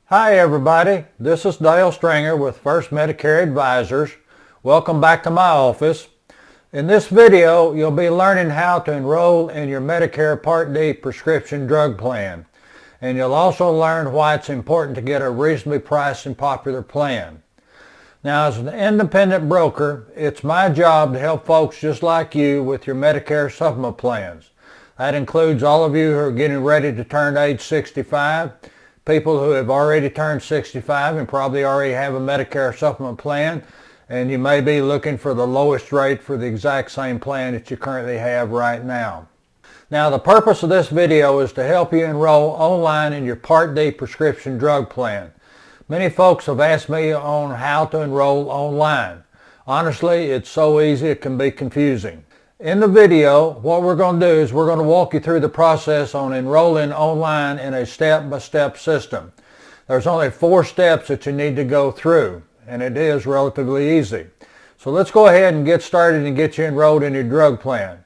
Hi everybody, this is Dale Stringer with First Medicare Advisors. Welcome back to my office. In this video, you'll be learning how to enroll in your Medicare Part D prescription drug plan. And you'll also learn why it's important to get a reasonably priced and popular plan. Now, as an independent broker, it's my job to help folks just like you with your Medicare supplement plans. That includes all of you who are getting ready to turn age 65, people who have already turned 65 and probably already have a Medicare supplement plan, and you may be looking for the lowest rate for the exact same plan that you currently have right now. Now, the purpose of this video is to help you enroll online in your Part D prescription drug plan. Many folks have asked me on how to enroll online. Honestly, it's so easy it can be confusing. In the video, what we're going to do is we're going to walk you through the process on enrolling online in a step-by-step system. There's only 4 steps that you need to go through, and it is relatively easy. So let's go ahead and get started and get you enrolled in your drug plan.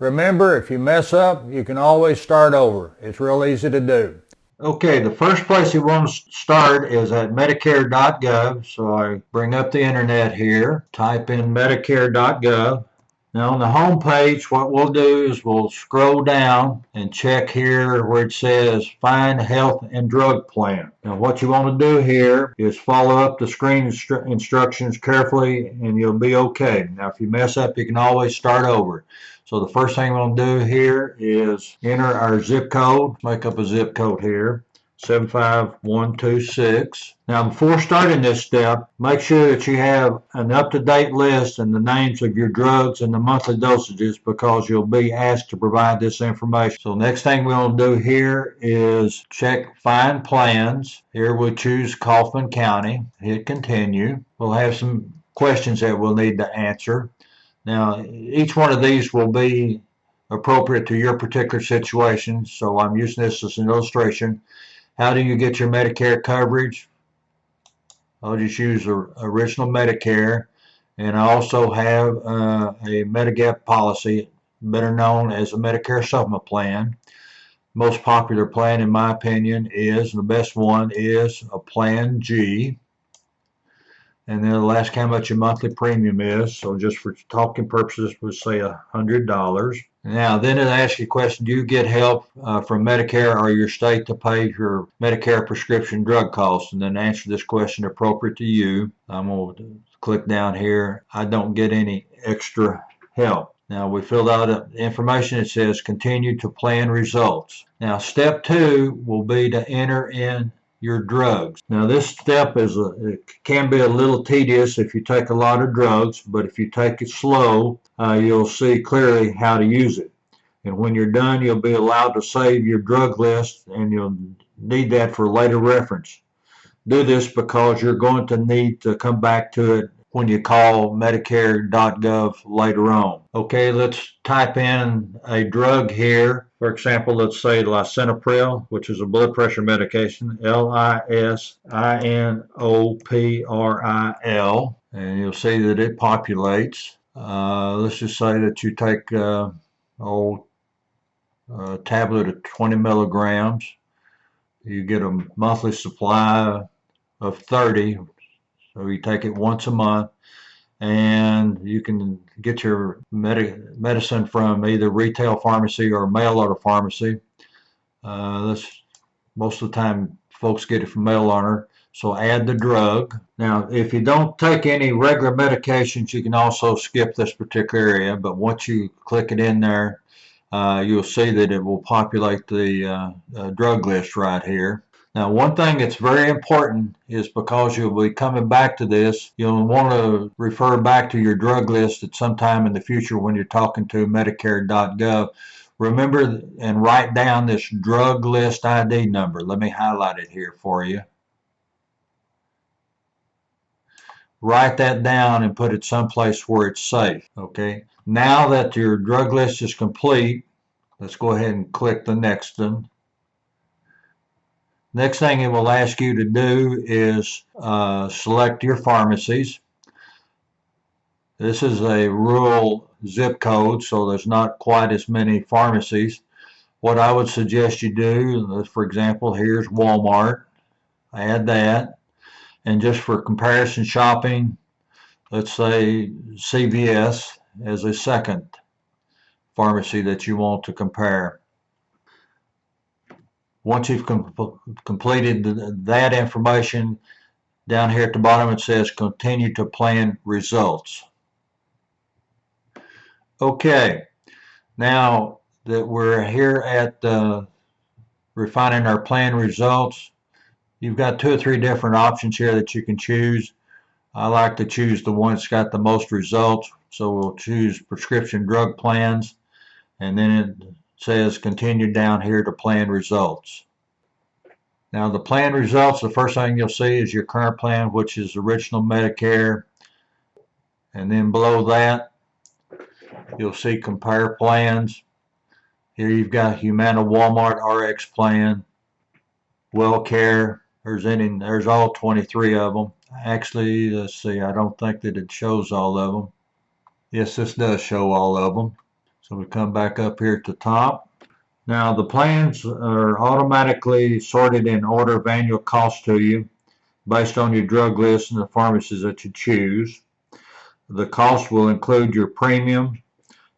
Remember, if you mess up, you can always start over. It's real easy to do. Okay, the first place you want to start is at Medicare.gov. So I bring up the internet here, type in Medicare.gov. Now on the home page, what we'll do is we'll scroll down and check here where it says Find Health and Drug Plan. Now what you want to do here is follow up the screen instructions carefully and you'll be okay. Now if you mess up, you can always start over. So the first thing we'll do here is enter our zip code. Make up a zip code here. 75126. Now before starting this step, make sure that you have an up-to-date list and the names of your drugs and the monthly dosages because you'll be asked to provide this information. So next thing we'll do here is check Find Plans. Here we'll choose Kaufman County. Hit Continue. We'll have some questions that we'll need to answer. Now each one of these will be appropriate to your particular situation, so I'm using this as an illustration. How do you get your Medicare coverage? I'll just use original Medicare, and I also have a Medigap policy, better known as a Medicare supplement plan. Most popular plan in my opinion is, and the best one is a Plan G. And then it'll ask how much your monthly premium is. So just for talking purposes, we'll say $100. Now, then it asks you a question, do you get help from Medicare or your state to pay your Medicare prescription drug costs? And then answer this question appropriate to you. I'm going to click down here. I don't get any extra help. Now, we filled out the information. It says continue to plan results. Now, step 2 will be to enter in your drugs. Now this step it can be a little tedious if you take a lot of drugs, but if you take it slow, you'll see clearly how to use it. And when you're done, you'll be allowed to save your drug list, and you'll need that for later reference. Do this because you're going to need to come back to it when you call Medicare.gov later on. Okay, let's type in a drug here. For example, let's say lisinopril, which is a blood pressure medication, Lisinoppril, and you'll see that it populates. Let's just say that you take a tablet of 20 milligrams. You get a monthly supply of 30. So you take it once a month, and you can get your medicine from either retail pharmacy or mail order pharmacy. Most of the time folks get it from mail order. So add the drug. Now if you don't take any regular medications, you can also skip this particular area, but once you click it in there, you'll see that it will populate the drug list right here. Now, one thing that's very important is because you'll be coming back to this, you'll want to refer back to your drug list at some time in the future when you're talking to Medicare.gov. Remember and write down this drug list ID number. Let me highlight it here for you. Write that down and put it someplace where it's safe. Okay. Now that your drug list is complete, let's go ahead and click the next one. Next thing it will ask you to do is select your pharmacies. This is a rural zip code, so there's not quite as many pharmacies. What I would suggest you do, for example, here's Walmart. add that. And just for comparison shopping, let's say CVS as a second pharmacy that you want to compare. Once you've completed that information, down here at the bottom it says continue to plan results. Okay, now that we're here at refining our plan results, you've got 2 or 3 different options here that you can choose. I like to choose the one that's got the most results, so we'll choose prescription drug plans, and then it says continue down here to plan results. Now the plan results, the first thing you'll see is your current plan, which is original Medicare, and then below that you'll see compare plans. Here you've got Humana Walmart RX plan, WellCare. There's all 23 of them. Actually, let's see, I don't think that it shows all of them. Yes, this does show all of them. So we come back up here at the top. Now the plans are automatically sorted in order of annual cost to you based on your drug list and the pharmacies that you choose. The cost will include your premium,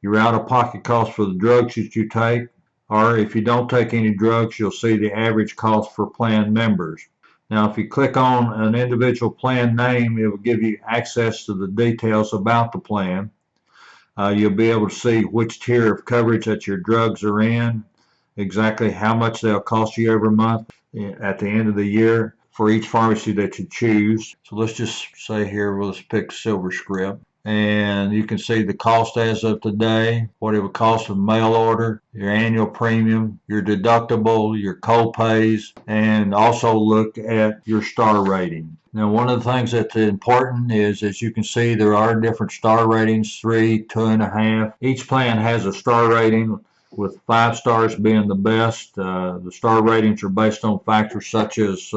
your out-of-pocket cost for the drugs that you take, or if you don't take any drugs, you'll see the average cost for plan members. Now if you click on an individual plan name, it will give you access to the details about the plan. You'll be able to see which tier of coverage that your drugs are in, exactly how much they'll cost you every month at the end of the year for each pharmacy that you choose. So let's just say here, let's pick SilverScript. And you can see the cost as of today, what it would cost a mail order, your annual premium, your deductible, your co-pays, and also look at your star rating. Now, one of the things that's important is, as you can see, there are different star ratings, 3, 2.5. Each plan has a star rating, with 5 stars being the best. The star ratings are based on factors such as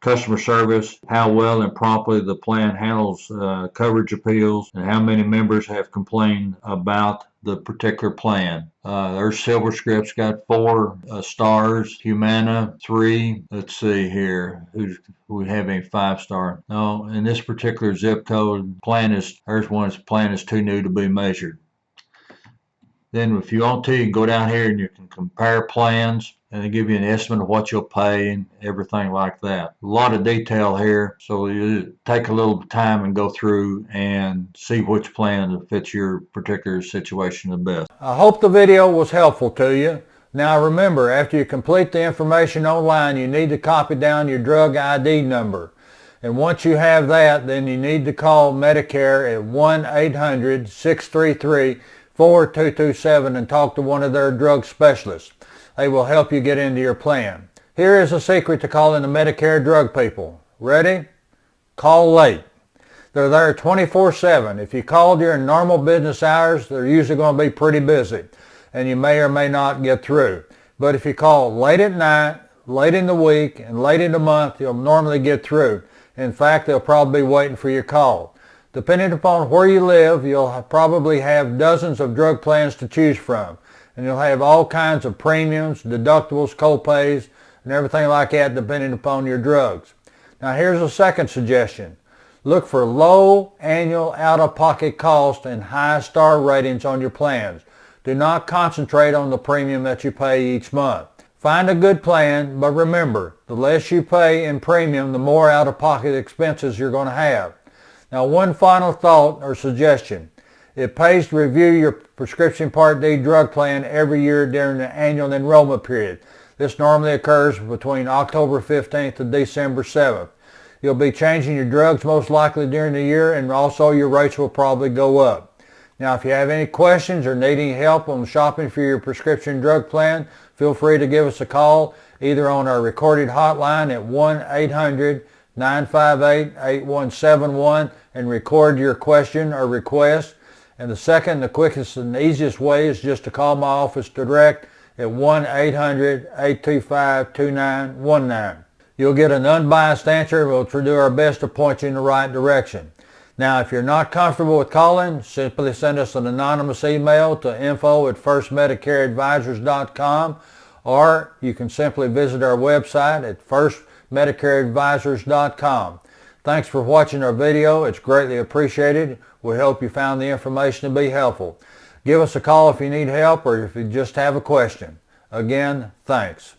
customer service, how well and promptly the plan handles coverage appeals, and how many members have complained about the particular plan. There's SilverScript's got 4 stars, Humana 3. Let's see here, we have a 5-star. No, in this particular zip code, there's one's plan is too new to be measured. Then if you want to, you can go down here and you can compare plans, and they give you an estimate of what you'll pay and everything like that. A lot of detail here, so you take a little time and go through and see which plan fits your particular situation the best. I hope the video was helpful to you. Now remember, after you complete the information online, you need to copy down your drug ID number. And once you have that, then you need to call Medicare at 1-800-633-4227 and talk to one of their drug specialists. They will help you get into your plan. Here is a secret to calling the Medicare drug people. Ready? Call late. They're there 24/7. If you call during normal business hours, they're usually going to be pretty busy, and you may or may not get through. But if you call late at night, late in the week, and late in the month, you'll normally get through. In fact, they'll probably be waiting for your call. Depending upon where you live, you'll probably have dozens of drug plans to choose from. And you'll have all kinds of premiums, deductibles, co-pays, and everything like that depending upon your drugs. Now here's a second suggestion. Look for low annual out-of-pocket cost and high star ratings on your plans. Do not concentrate on the premium that you pay each month. Find a good plan, but remember, the less you pay in premium, the more out-of-pocket expenses you're going to have. Now, one final thought or suggestion. It pays to review your prescription Part D drug plan every year during the annual enrollment period. This normally occurs between October 15th to December 7th. You'll be changing your drugs most likely during the year, and also your rates will probably go up. Now, if you have any questions or need any help on shopping for your prescription drug plan, feel free to give us a call either on our recorded hotline at 1-800-958-8171 and record your question or request. And the second, the quickest and easiest way is just to call my office direct at 1-800-825-2919. You'll get an unbiased answer. We'll do our best to point you in the right direction. Now, if you're not comfortable with calling, simply send us an anonymous email to info@firstmedicareadvisors.com, or you can simply visit our website at MedicareAdvisors.com. Thanks for watching our video. It's greatly appreciated. We hope you found the information to be helpful. Give us a call if you need help or if you just have a question. Again, thanks.